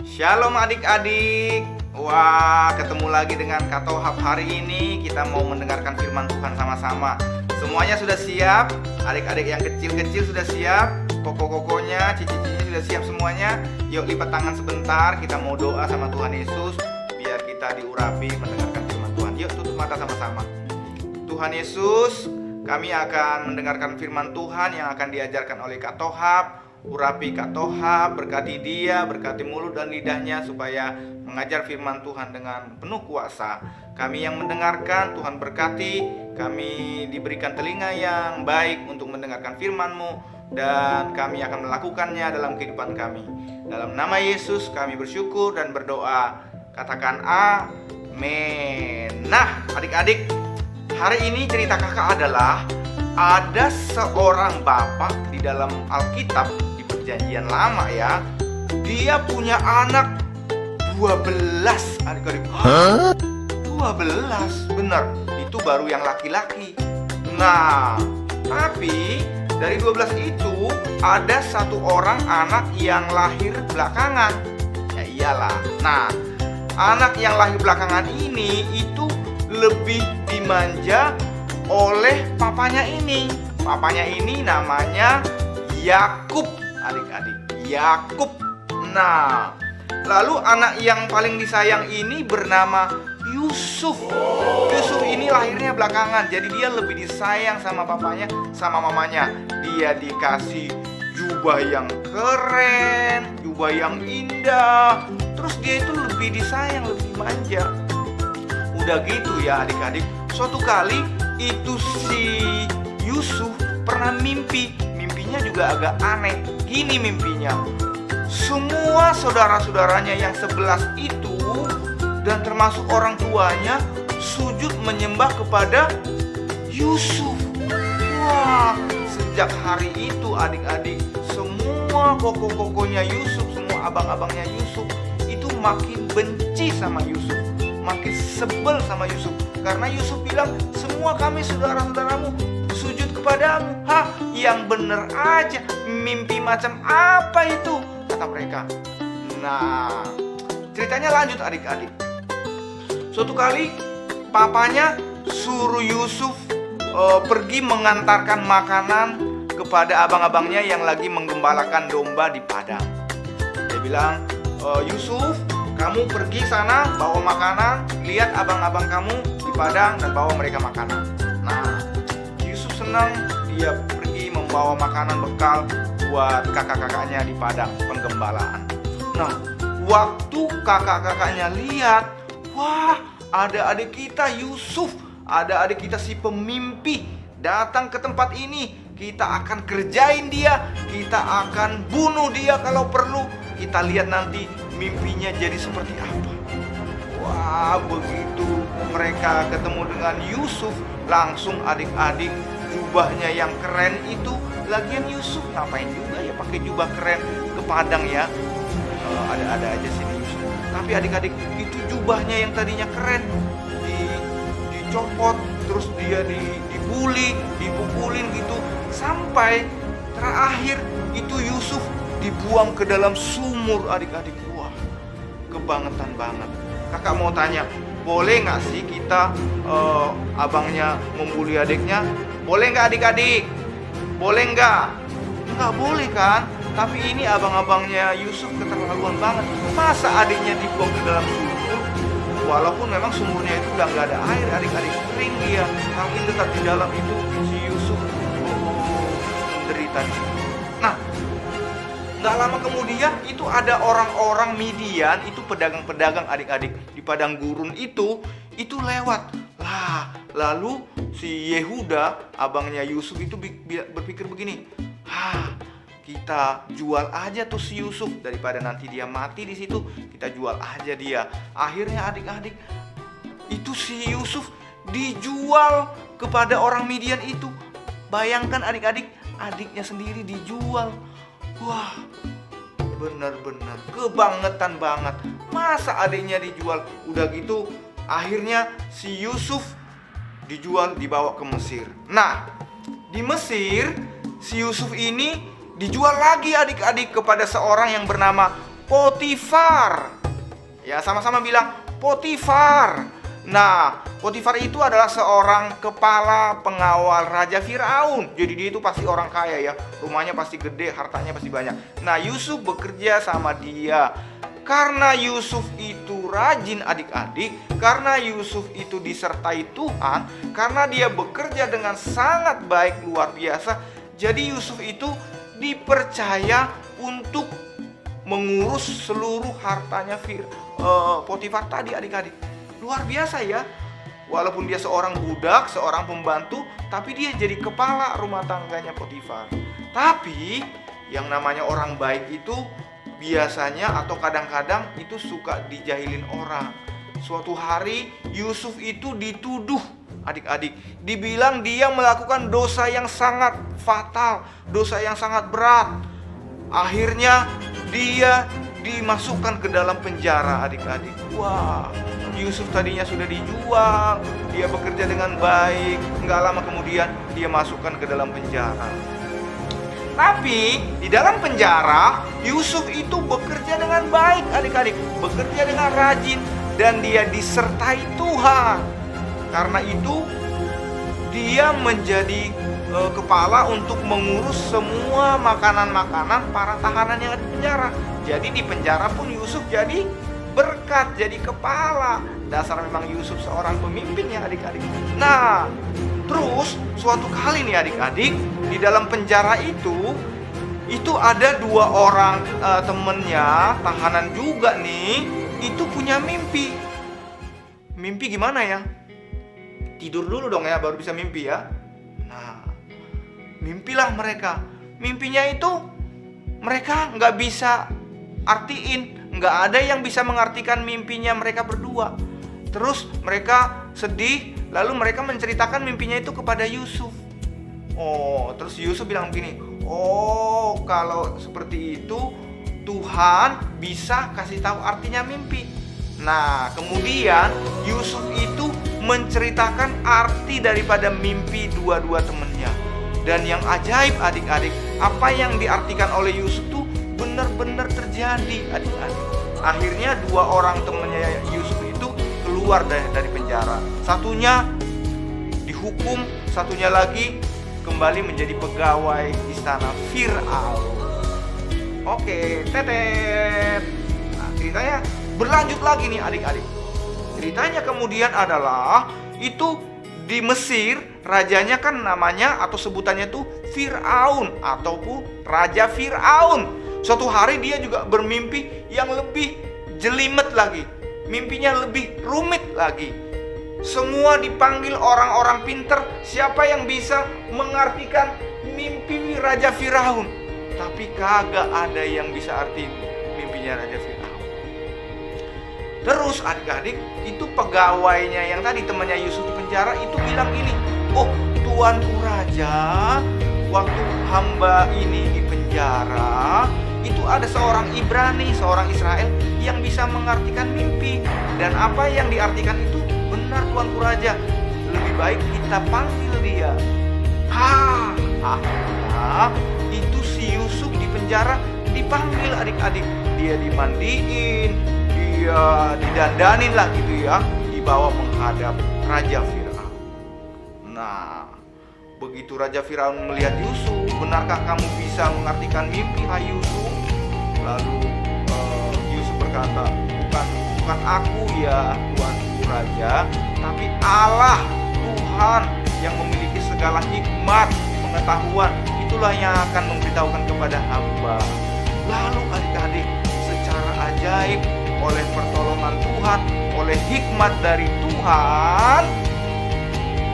Shalom adik-adik. Wah, ketemu lagi dengan Kak Tohab. Hari ini kita mau mendengarkan firman Tuhan sama-sama. Semuanya sudah siap? Adik-adik yang kecil-kecil sudah siap? Koko-kokonya, cici-cicinya sudah siap semuanya? Yuk lipat tangan sebentar, kita mau doa sama Tuhan Yesus biar kita diurapi mendengarkan firman Tuhan. Yuk tutup mata sama-sama. Tuhan Yesus, kami akan mendengarkan firman Tuhan yang akan diajarkan oleh Kak Tohab. Urapi Kak Tohab, berkati dia, berkati mulut dan lidahnya supaya mengajar firman Tuhan dengan penuh kuasa. Kami yang mendengarkan, Tuhan berkati. Kami diberikan telinga yang baik untuk mendengarkan firman-Mu, dan kami akan melakukannya dalam kehidupan kami. Dalam nama Yesus kami bersyukur dan berdoa. Katakan amin. Nah adik-adik, hari ini cerita kakak adalah ada seorang bapak di dalam Alkitab di Perjanjian Lama ya. Dia punya anak 12 adik-adik. 12, bener. Itu baru yang laki-laki. Nah, tapi dari 12 itu ada satu orang anak yang lahir belakangan. Ya iyalah. Nah, anak yang lahir belakangan ini itu lebih dimanja oleh papanya ini. Papanya ini namanya Yakub, adik-adik. Yakub. Nah, lalu anak yang paling disayang ini bernama Yusuf. Yusuf ini lahirnya belakangan, jadi dia lebih disayang sama papanya, sama mamanya. Dia dikasih jubah yang keren, jubah yang indah. Terus dia itu lebih disayang, lebih manja. Udah gitu ya adik-adik, suatu kali itu si Yusuf pernah mimpi. Mimpinya juga agak aneh. Gini mimpinya, semua saudara-saudaranya yang 11 itu dan termasuk orang tuanya sujud menyembah kepada Yusuf. Wah, sejak hari itu adik-adik, semua koko-kokonya Yusuf, semua abang-abangnya Yusuf itu makin benci sama Yusuf, makin sebel sama Yusuf. Karena Yusuf bilang, semua kami saudara-saudaramu sujud kepadamu. Hah, yang bener aja, mimpi macam apa itu? Kata mereka. Nah, ceritanya lanjut adik-adik. Suatu kali papanya suruh Yusuf pergi mengantarkan makanan kepada abang-abangnya yang lagi menggembalakan domba di padang. Dia bilang, Yusuf, kamu pergi sana bawa makanan, lihat abang-abang kamu di padang dan bawa mereka makanan. Nah, Yusuf senang, dia pergi membawa makanan bekal buat kakak-kakaknya di padang penggembalaan. Nah, waktu kakak-kakaknya lihat, wah, ada adik kita Yusuf, ada adik kita si pemimpi datang ke tempat ini. Kita akan kerjain dia, kita akan bunuh dia kalau perlu. Kita lihat nanti mimpinya jadi seperti apa. Wah, begitu mereka ketemu dengan Yusuf, langsung adik-adik jubahnya yang keren itu. Lagian Yusuf ngapain juga ya pakai jubah keren ke padang ya. Ada-ada aja sini Yusuf. Tapi adik-adik, itu jubahnya yang tadinya keren dicopot, terus dia dibully, dipukulin gitu, sampai terakhir itu Yusuf dibuang ke dalam sumur adik-adik. Wah, kebangetan banget. Kakak mau tanya, boleh nggak sih kita abangnya membuli adiknya? Boleh nggak adik-adik? Boleh nggak? Nggak boleh kan? Tapi ini abang-abangnya Yusuf keterlaluan banget. Masa adiknya dibuang ke dalam sumur? Walaupun memang sumurnya itu udah nggak ada air, adik-adik, kering dia, tapi tetap di dalam itu si Yusuf menderita. Nah, nggak lama kemudian itu ada orang-orang Midian, itu pedagang-pedagang adik-adik di padang gurun itu lewat. Lah, lalu si Yehuda, abangnya Yusuf itu berpikir begini, kita jual aja tuh si Yusuf, daripada nanti dia mati di situ, kita jual aja dia. Akhirnya adik-adik, itu si Yusuf dijual kepada orang Midian itu. Bayangkan adik-adik, adiknya sendiri dijual. Wah, benar-benar kebangetan banget. Masa adiknya dijual? Udah gitu, akhirnya si Yusuf dijual, dibawa ke Mesir. Nah, di Mesir si Yusuf ini dijual lagi adik-adik kepada seorang yang bernama Potifar. Ya, sama-sama bilang Potifar. Nah, Potifar itu adalah seorang kepala pengawal Raja Firaun. Jadi dia itu pasti orang kaya ya. Rumahnya pasti gede, hartanya pasti banyak. Nah, Yusuf bekerja sama dia. Karena Yusuf itu rajin adik-adik, karena Yusuf itu disertai Tuhan, karena dia bekerja dengan sangat baik luar biasa, jadi Yusuf itu dipercaya untuk mengurus seluruh hartanya Potifar tadi adik-adik. Luar biasa ya. Walaupun dia seorang budak, seorang pembantu, tapi dia jadi kepala rumah tangganya Potifar. Tapi yang namanya orang baik itu biasanya atau kadang-kadang itu suka dijahilin orang. Suatu hari Yusuf itu dituduh adik-adik, dibilang dia melakukan dosa yang sangat fatal, dosa yang sangat berat. Akhirnya dia dimasukkan ke dalam penjara adik-adik. Wah, Yusuf tadinya sudah dijual, dia bekerja dengan baik, nggak lama kemudian dia masukkan ke dalam penjara. Tapi di dalam penjara Yusuf itu bekerja dengan baik adik-adik, bekerja dengan rajin, dan dia disertai Tuhan. Karena itu dia menjadi kepala untuk mengurus semua makanan-makanan para tahanan yang ada di penjara. Jadi di penjara pun Yusuf jadi berkat, jadi kepala. Dasar memang Yusuf seorang pemimpin ya adik-adik. Nah, terus suatu kali nih adik-adik, di dalam penjara itu ada dua orang temennya, tahanan juga nih, itu punya mimpi. Mimpi gimana ya? Tidur dulu dong ya, baru bisa mimpi ya. Nah, mimpilah mereka. Mimpinya itu mereka nggak bisa artiin, nggak ada yang bisa mengartikan mimpinya mereka berdua. Terus mereka sedih, lalu mereka menceritakan mimpinya itu kepada Yusuf. Oh, terus Yusuf bilang begini, oh kalau seperti itu Tuhan bisa kasih tahu artinya mimpi. Nah, kemudian Yusuf itu menceritakan arti daripada mimpi dua-dua temannya. Dan yang ajaib adik-adik, apa yang diartikan oleh Yusuf itu benar-benar terjadi adik-adik. Akhirnya dua orang temannya Yusuf itu keluar dari penjara. Satunya dihukum, satunya lagi kembali menjadi pegawai istana Firaun. Oke, tetet. Nah, ceritanya berlanjut lagi nih adik-adik. Ceritanya kemudian adalah itu di Mesir, rajanya kan namanya atau sebutannya tuh Firaun ataupun Raja Firaun. Suatu hari dia juga bermimpi yang lebih jelimet lagi. Mimpinya lebih rumit lagi. Semua dipanggil orang-orang pinter, siapa yang bisa mengartikan mimpi Raja Firaun. Tapi kagak ada yang bisa arti mimpinya Raja Firaun. Terus adik-adik, itu pegawainya yang tadi temannya Yusuf di penjara itu bilang ini, oh tuanku Raja, waktu hamba ini di penjara, itu ada seorang Ibrani, seorang Israel yang bisa mengartikan mimpi. Dan apa yang diartikan itu benar tuanku Raja, lebih baik kita panggil dia. Akhirnya itu si Yusuf di penjara dipanggil adik-adik. Dia dimandiin, dia didandanin lah gitu ya, dibawa menghadap Raja Firaun. Nah, begitu Raja Firaun melihat Yusuf, benarkah kamu bisa mengartikan mimpi, hai Yusuf? Lalu Yusuf berkata, bukan aku ya tuanku Raja, tapi Allah Tuhan yang memiliki segala hikmat, pengetahuan, itulah yang akan memberitahukan kepada hamba. Lalu adik-adik, secara ajaib oleh pertolongan Tuhan, oleh hikmat dari Tuhan,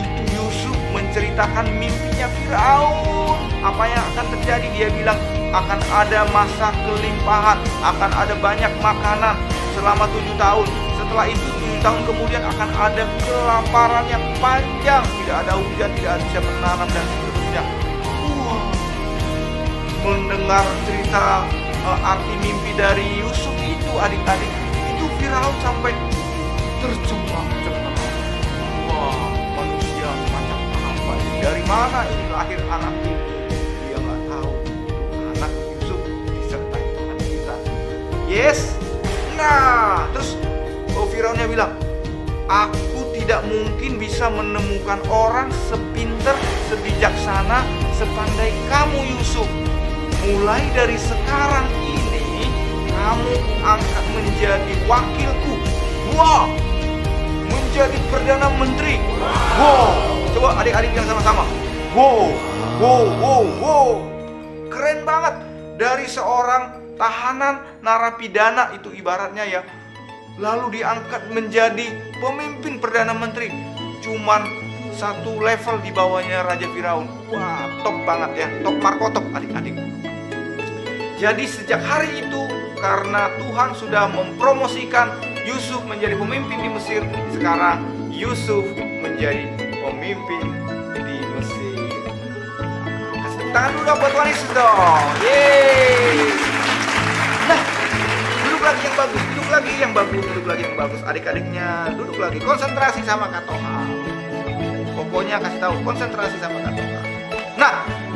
itu Yusuf menceritakan mimpinya Firaun. Apa yang akan terjadi? Dia bilang akan ada masa kelimpahan, akan ada banyak makanan selama 7 tahun. Setelah itu 7 tahun kemudian akan ada kelaparan yang panjang, tidak ada hujan, tidak bisa menanam dan seterusnya. Mendengar cerita arti mimpi dari Yusuf itu adik-adik, itu Firaun sampai tercengang-cengang. Wah, manusia macam apa ini? Dari mana ini lahir anak ini? Dia nggak tahu. Anak Yusuf disertai Tuhan kita. Yes. Nah, terus Firaunnya bilang, aku tidak mungkin bisa menemukan orang sepinter, sebijaksana, sepandai kamu Yusuf. Mulai dari sekarang ini, kamu angkat menjadi wakilku. Wow, menjadi Perdana Menteri. Wow, coba adik-adik yang sama-sama. Wow, wow, wow, wow. Keren banget. Dari seorang tahanan narapidana itu ibaratnya ya, lalu diangkat menjadi pemimpin Perdana Menteri. Cuman satu level di bawahnya Raja Firaun. Wah, top banget ya, top markotop adik-adik. Jadi sejak hari itu, karena Tuhan sudah mempromosikan Yusuf menjadi pemimpin di Mesir, sekarang Yusuf menjadi pemimpin di Mesir. Kasih tepuk tangan dulu dong buat Tuhan Yesus dong. Yeay. Nah, duduk lagi yang bagus, duduk lagi yang bagus, duduk lagi yang bagus. Adik-adiknya duduk lagi, konsentrasi sama Kak Toha. Pokoknya kasih tahu, konsentrasi sama Kak Toha. Nah,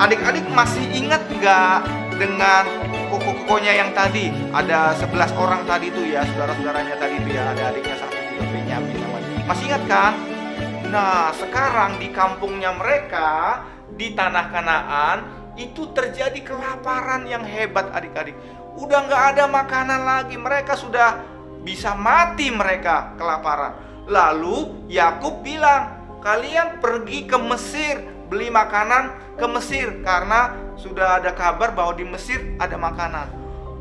adik-adik masih ingat nggak dengan koko-kokonya yang tadi? Ada 11 orang tadi tuh ya, saudara-saudaranya tadi tuh ya, ada adiknya satu juga, Benyamin namanya. Masih ingat kan? Nah, sekarang di kampungnya mereka, di tanah Kanaan, itu terjadi kelaparan yang hebat adik-adik. Udah nggak ada makanan lagi, mereka sudah bisa mati mereka kelaparan. Lalu Yakub bilang, kalian pergi ke Mesir, beli makanan ke Mesir, karena sudah ada kabar bahwa di Mesir ada makanan.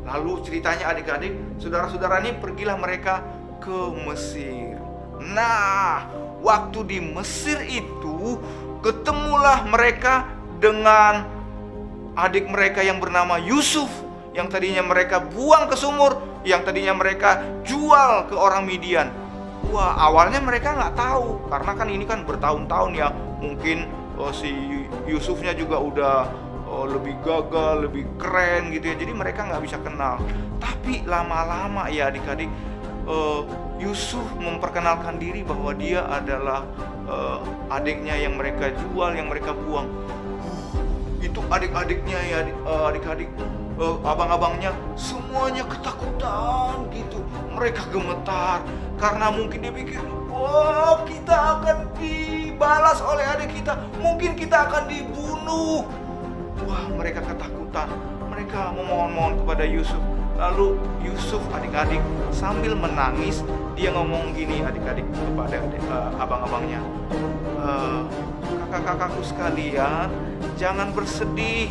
Lalu ceritanya adik-adik, saudara-saudara ini pergilah mereka ke Mesir. Nah, waktu di Mesir itu ketemulah mereka dengan adik mereka yang bernama Yusuf, yang tadinya mereka buang ke sumur, yang tadinya mereka jual ke orang Midian. Wah, awalnya mereka nggak tahu, karena kan ini kan bertahun-tahun ya. Mungkin si Yusufnya juga udah lebih gagal, lebih keren gitu ya. Jadi mereka nggak bisa kenal. Tapi lama-lama ya adik-adik, Yusuf memperkenalkan diri bahwa dia adalah adiknya yang mereka jual, yang mereka buang. Itu adik-adiknya ya, adik-adik, abang-abangnya semuanya ketakutan gitu. Mereka gemetar karena mungkin dia pikir, wah, kita akan dibalas oleh adik kita, mungkin kita akan dibunuh. Wah, mereka ketakutan. Mereka memohon-mohon kepada Yusuf. Lalu Yusuf adik-adik sambil menangis, dia ngomong gini adik-adik kepada abang-abangnya, kakak-kakakku sekalian, jangan bersedih,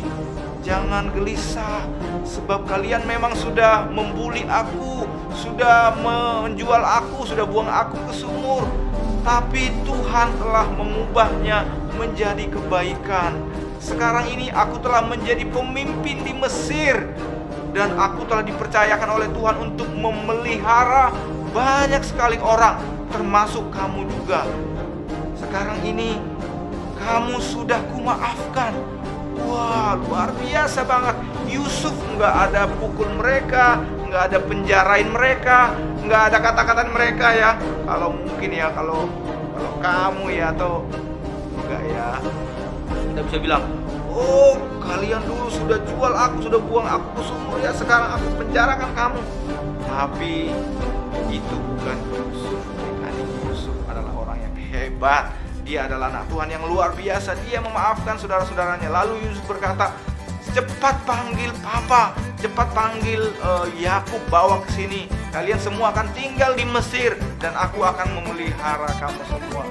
jangan gelisah, sebab kalian memang sudah membuli aku, sudah menjual aku, sudah buang aku ke sumur. Tapi Tuhan telah mengubahnya menjadi kebaikan. Sekarang ini aku telah menjadi pemimpin di Mesir, dan aku telah dipercayakan oleh Tuhan untuk memelihara banyak sekali orang, termasuk kamu juga. Sekarang ini kamu sudah kumaafkan. Wah, luar biasa banget. Yusuf nggak ada pukul mereka, nggak ada penjarain mereka, nggak ada kata-kata mereka ya. Kalau mungkin ya, kalau kamu ya, atau enggak ya, kita bisa bilang, oh, kalian dulu sudah jual aku, sudah buang aku ke sumur ya, sekarang aku penjarakan kamu. Tapi itu bukan Yusuf. Yusuf adalah orang yang hebat. Dia adalah anak Tuhan yang luar biasa. Dia memaafkan saudara-saudaranya. Lalu Yusuf berkata, cepat panggil papa, cepat panggil Yakub, bawa ke sini. Kalian semua akan tinggal di Mesir, dan aku akan memelihara kamu semua.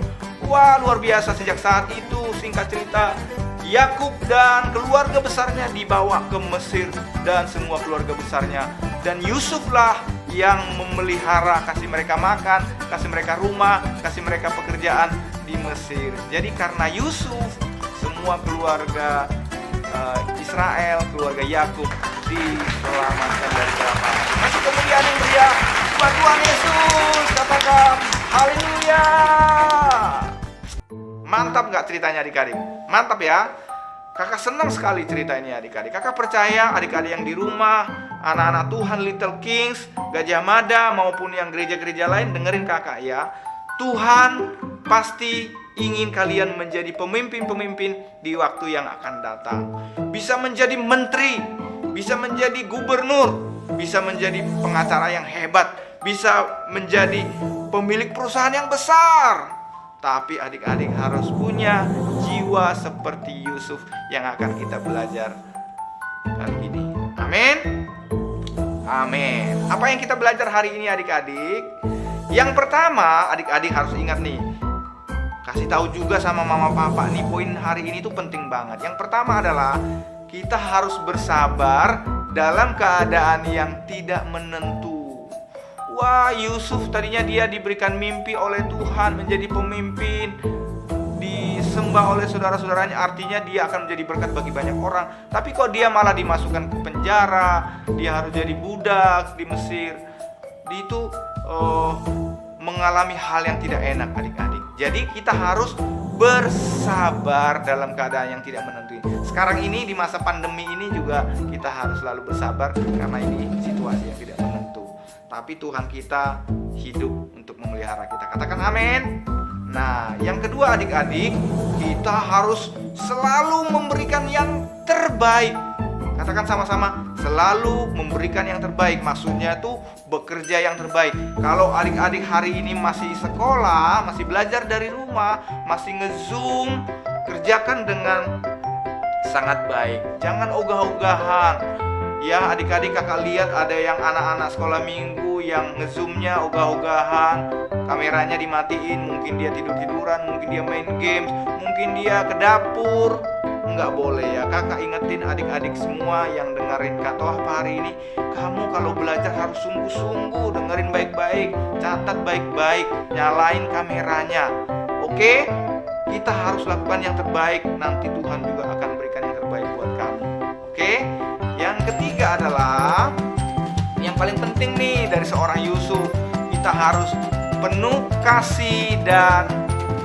Wah, luar biasa. Sejak saat itu, singkat cerita, Yakub dan keluarga besarnya dibawa ke Mesir, dan semua keluarga besarnya. Dan Yusuflah yang memelihara, kasih mereka makan, kasih mereka rumah, kasih mereka pekerjaan di Mesir. Jadi karena Yusuf, semua keluarga Israel, keluarga Yakub diselamatkan dari kelaparan. Kasih kemuliaan yang meriah buat Tuhan Yesus. Katakan haleluya. Mantap nggak ceritanya adik-adik? Mantap ya. Kakak senang sekali cerita ini adik-adik. Kakak percaya adik-adik yang di rumah, anak-anak Tuhan, Little Kings, Gajah Mada, maupun yang gereja-gereja lain, dengerin kakak ya. Tuhan pasti ingin kalian menjadi pemimpin-pemimpin di waktu yang akan datang. Bisa menjadi menteri, bisa menjadi gubernur, bisa menjadi pengacara yang hebat, bisa menjadi pemilik perusahaan yang besar. Tapi adik-adik harus punya jiwa seperti Yusuf yang akan kita belajar hari ini. Amin. Amin. Apa yang kita belajar hari ini adik-adik? Yang pertama, adik-adik harus ingat nih, kasih tahu juga sama mama papa nih, poin hari ini tuh penting banget. Yang pertama adalah kita harus bersabar dalam keadaan yang tidak menentu. Wah, Yusuf tadinya dia diberikan mimpi oleh Tuhan menjadi pemimpin, disembah oleh saudara-saudaranya, artinya dia akan menjadi berkat bagi banyak orang. Tapi kok dia malah dimasukkan ke penjara, dia harus jadi budak di Mesir. Dia itu mengalami hal yang tidak enak adik-adik. Jadi kita harus bersabar dalam keadaan yang tidak menentu. Sekarang ini di masa pandemi ini juga kita harus selalu bersabar karena ini situasi yang tidak menentu. Tapi Tuhan kita hidup untuk memelihara kita. Katakan amin. Nah, yang kedua adik-adik, kita harus selalu memberikan yang terbaik. Katakan sama-sama, selalu memberikan yang terbaik. Maksudnya tuh bekerja yang terbaik. Kalau adik-adik hari ini masih sekolah, masih belajar dari rumah, masih nge-zoom, kerjakan dengan sangat baik. Jangan ogah-ogahan. Ya adik-adik, kakak lihat ada yang anak-anak sekolah minggu yang nge-zoomnya ogah-ogahan, kameranya dimatiin, mungkin dia tidur-tiduran, mungkin dia main games, mungkin dia ke dapur. Nggak boleh ya. Kakak ingetin adik-adik semua yang dengerin Kak Toha hari ini, kamu kalau belajar harus sungguh-sungguh, dengerin baik-baik, catat baik-baik, nyalain kameranya. Oke? Kita harus lakukan yang terbaik, nanti Tuhan juga akan berikan yang terbaik buat kamu. Oke? Yang ketiga adalah yang paling penting nih dari seorang Yusuf, kita harus penuh kasih dan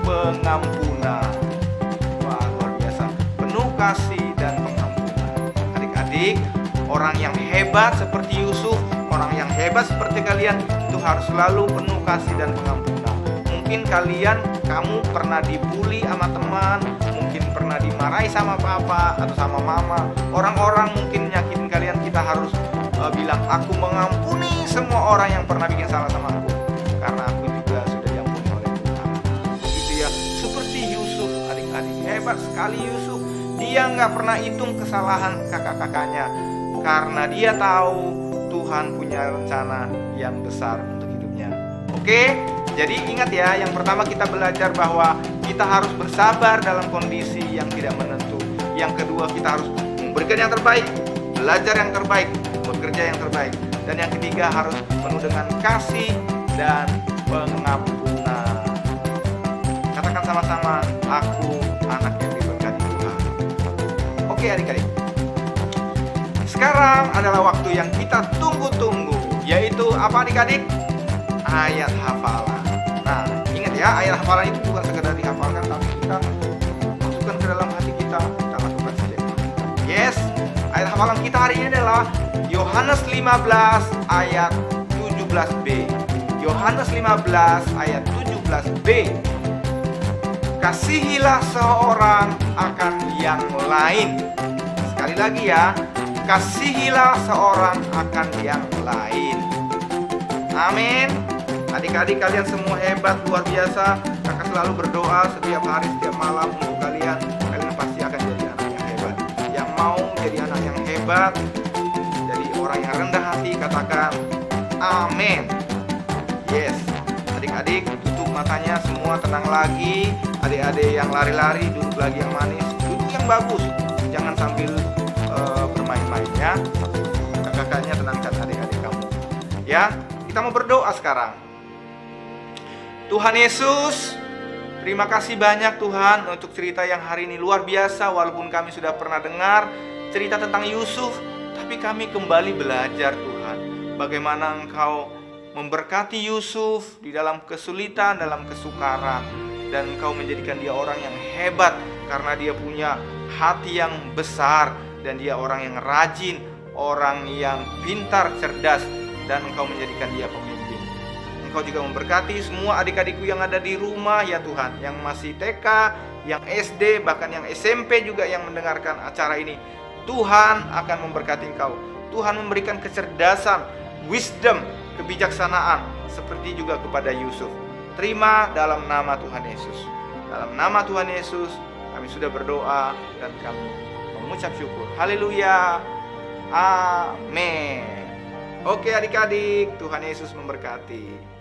pengampunan. Wah, luar biasa. Penuh kasih dan pengampunan. Adik-adik, orang yang hebat seperti Yusuf, orang yang hebat seperti kalian itu harus selalu penuh kasih dan pengampunan. Mungkin kamu pernah dibully sama teman, mungkin pernah dimarahi sama papa atau sama mama. Orang-orang mungkin nyakitin kalian, kita harus bilang, aku mengampuni semua orang yang pernah bikin salah sama aku, karena aku juga sudah diampuni oleh Tuhan. Gitu ya, seperti Yusuf adik-adik, hebat sekali Yusuf. Dia nggak pernah hitung kesalahan kakak-kakaknya, karena dia tahu Tuhan punya rencana yang besar untuk hidupnya. Oke? Jadi ingat ya, yang pertama kita belajar bahwa kita harus bersabar dalam kondisi yang tidak menentu. Yang kedua, kita harus memberikan yang terbaik, belajar yang terbaik, bekerja yang terbaik. Dan yang ketiga, harus penuh dengan kasih dan pengampunan. Katakan sama-sama, aku anak yang diberkati Tuhan. Oke adik-adik, sekarang adalah waktu yang kita tunggu-tunggu, yaitu apa adik-adik? Ayat hafalan. Nah, ingat ya, ayat hafalan itu bukan sekedar dihafalkan, tapi kita masukkan ke dalam hati kita lakukan saja. Yes, ayat hafalan kita hari ini adalah Yohanes 15 ayat 17b. Yohanes 15 ayat 17b. Kasihilah seorang akan yang lain. Sekali lagi ya, kasihilah seorang akan yang lain. Amin. Adik-adik, kalian semua hebat, luar biasa. Kakak selalu berdoa setiap hari, setiap malam untuk kalian. Kalian pasti akan jadi anak yang hebat. Yang mau jadi anak yang hebat, jadi orang yang rendah hati, katakan amin. Yes. Adik-adik, tutup matanya semua, tenang lagi. Adik-adik yang lari-lari, duduk lagi yang manis, duduk yang bagus. Jangan sambil bermain-main ya. Kakaknya tenangkan adik-adik kamu. Ya, kita mau berdoa sekarang. Tuhan Yesus, terima kasih banyak Tuhan untuk cerita yang hari ini luar biasa. Walaupun kami sudah pernah dengar cerita tentang Yusuf, tapi kami kembali belajar Tuhan, bagaimana Engkau memberkati Yusuf di dalam kesulitan, dalam kesukaran, dan Engkau menjadikan dia orang yang hebat karena dia punya hati yang besar, dan dia orang yang rajin, orang yang pintar, cerdas, dan Engkau menjadikan dia pemimpin. Engkau juga memberkati semua adik-adikku yang ada di rumah ya Tuhan, yang masih TK, yang SD, bahkan yang SMP juga yang mendengarkan acara ini. Tuhan akan memberkati engkau. Tuhan memberikan kecerdasan, wisdom, kebijaksanaan, seperti juga kepada Yusuf. Terima dalam nama Tuhan Yesus. Dalam nama Tuhan Yesus, kami sudah berdoa dan kami mengucap syukur. Haleluya. Amin. Oke adik-adik, Tuhan Yesus memberkati.